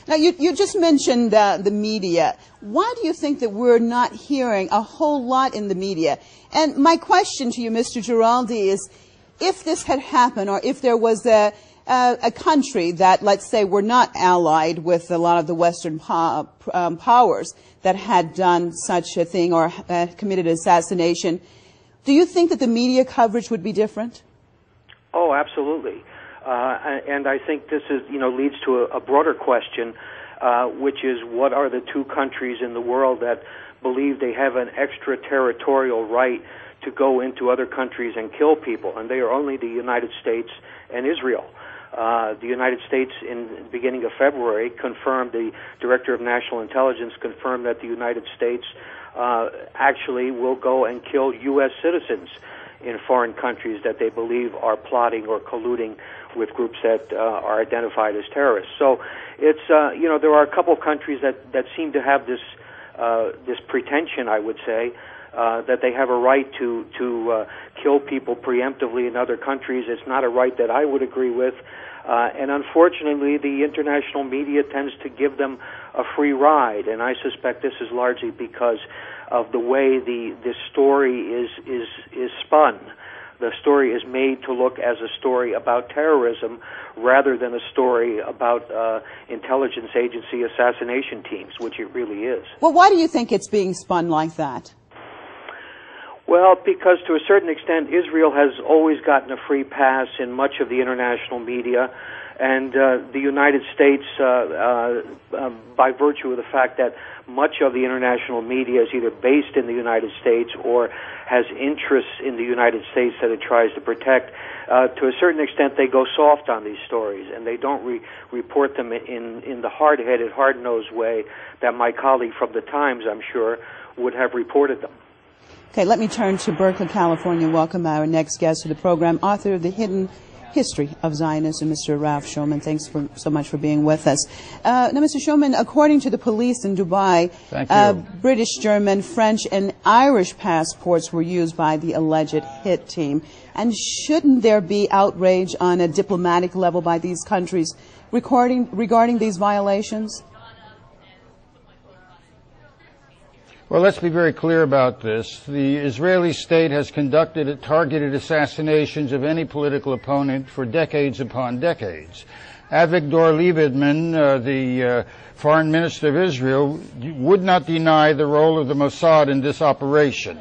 Now, you just mentioned the media. Why do you think that we're not hearing a whole lot in the media? And my question to you, Mr. Giraldi, is if this had happened, or if there was a country that, let's say, were not allied with a lot of the Western powers that had done such a thing or committed assassination, do you think that the media coverage would be different? Oh, absolutely. And I think this is, leads to a broader question, which is what are the two countries in the world that believe they have an extraterritorial right to go into other countries and kill people? And they are only the United States and Israel. The United States, in the beginning of February, confirmed, the Director of National Intelligence confirmed that the United States actually will go and kill U.S. citizens in foreign countries that they believe are plotting or colluding with groups that are identified as terrorists. So it's, there are a couple of countries that seem to have this pretension, I would say, that they have a right to kill people preemptively in other countries. It's not a right that I would agree with. And unfortunately, the international media tends to give them a free ride, and I suspect this is largely because of the way this story is spun. The story is made to look as a story about terrorism rather than a story about intelligence agency assassination teams, which it really is. Well, why do you think it's being spun like that? Well, because to a certain extent, Israel has always gotten a free pass in much of the international media, and the United States, by virtue of the fact that much of the international media is either based in the United States or has interests in the United States that it tries to protect, to a certain extent they go soft on these stories, and they don't report them in the hard-headed, hard-nosed way that my colleague from the Times, I'm sure, would have reported them. Okay, let me turn to Berkeley, California. Welcome our next guest to the program, author of The Hidden History of Zionism, Mr. Ralph Shulman. Thanks so much for being with us. Now, Mr. Shulman, according to the police in Dubai, British, German, French, and Irish passports were used by the alleged hit team. And shouldn't there be outrage on a diplomatic level by these countries regarding these violations? Well, let's be very clear about this. The Israeli state has conducted targeted assassinations of any political opponent for decades upon decades. Avigdor Lieberman, the foreign minister of Israel, would not deny the role of the Mossad in this operation.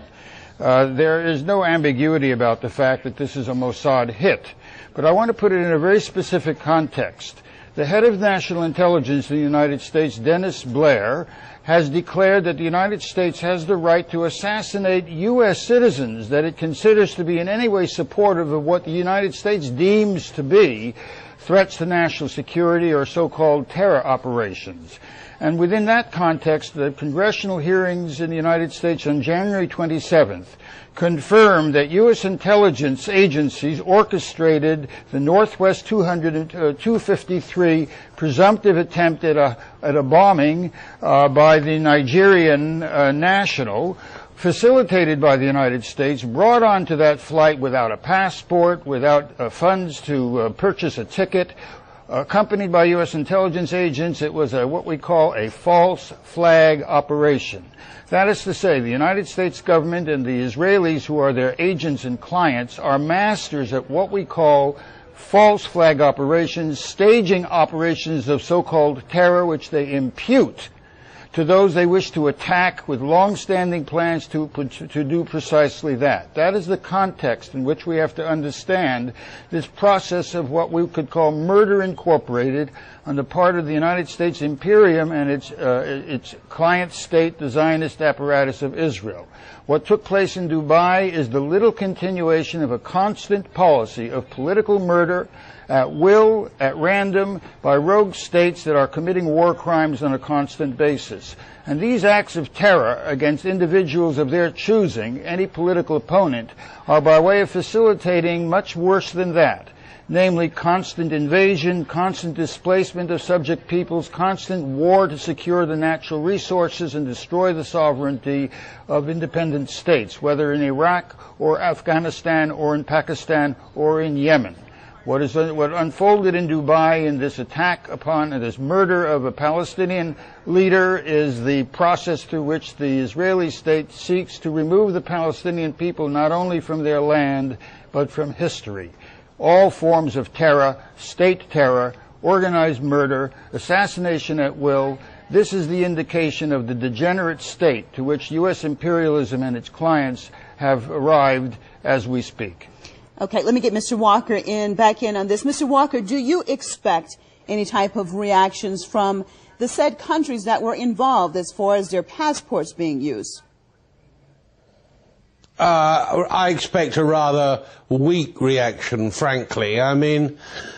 There is no ambiguity about the fact that this is a Mossad hit. But I want to put it in a very specific context. The head of national intelligence in the United States, Dennis Blair, has declared that the United States has the right to assassinate U.S. citizens that it considers to be in any way supportive of what the United States deems to be threats to national security or so-called terror operations. And within that context, the congressional hearings in the United States on January 27th confirmed that U.S. intelligence agencies orchestrated the Northwest 253 presumptive attempt at a bombing by the Nigerian national, facilitated by the United States, brought onto that flight without a passport, without funds to purchase a ticket, accompanied by U.S. intelligence agents. It was what we call a false flag operation. That is to say, the United States government and the Israelis, who are their agents and clients, are masters at what we call false flag operations, staging operations of so-called terror, which they impute to those they wish to attack with long-standing plans to do precisely that. That is the context in which we have to understand this process of what we could call murder incorporated on the part of the United States Imperium and its client state, the Zionist apparatus of Israel. What took place in Dubai is the little continuation of a constant policy of political murder at will, at random, by rogue states that are committing war crimes on a constant basis. And these acts of terror against individuals of their choosing, any political opponent, are by way of facilitating much worse than that, namely constant invasion, constant displacement of subject peoples, constant war to secure the natural resources and destroy the sovereignty of independent states, whether in Iraq or Afghanistan or in Pakistan or in Yemen. What unfolded in Dubai in this attack upon and this murder of a Palestinian leader is the process through which the Israeli state seeks to remove the Palestinian people not only from their land, but from history. All forms of terror, state terror, organized murder, assassination at will, this is the indication of the degenerate state to which U.S. imperialism and its clients have arrived as we speak. Okay, let me get Mr. Walker back in on this. Mr. Walker, do you expect any type of reactions from the said countries that were involved as far as their passports being used? I expect a rather weak reaction, frankly. I mean,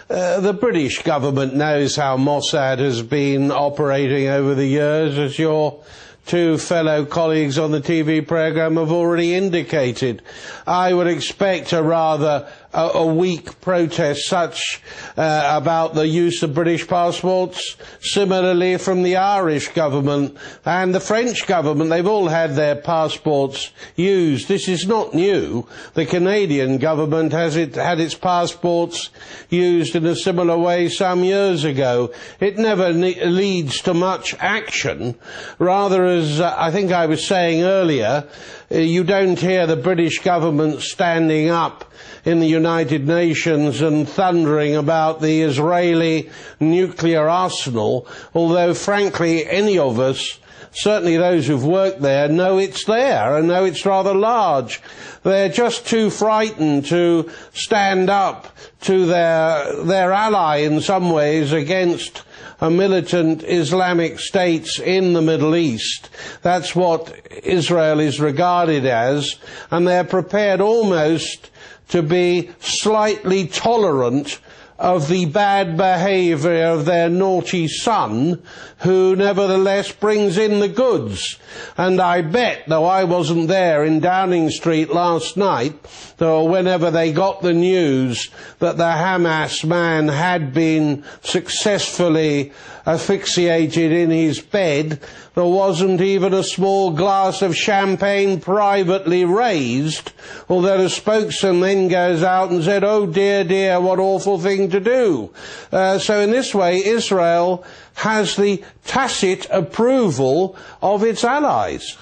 the British government knows how Mossad has been operating over the years, as your two fellow colleagues on the TV programme have already indicated. I would expect a rather a weak protest such about the use of British passports. Similarly from the Irish government and the French government, they've all had their passports used. This is not new. The Canadian government had its passports used in a similar way some years ago. It never leads to much action. Rather, as I think I was saying earlier, you don't hear the British government standing up in the United Nations and thundering about the Israeli nuclear arsenal, although frankly any of us, certainly those who've worked there, know it's there and know it's rather large. They're just too frightened to stand up to their ally in some ways against a militant Islamic states in the Middle East. That's what Israel is regarded as, and they're prepared almost to be slightly tolerant of the bad behaviour of their naughty son, who nevertheless brings in the goods. And I bet, though I wasn't there in Downing Street last night, or whenever they got the news that the Hamas man had been successfully asphyxiated in his bed, there wasn't even a small glass of champagne privately raised, although the spokesman then goes out and said, "Oh dear, dear, what awful thing to do." So in this way, Israel has the tacit approval of its allies.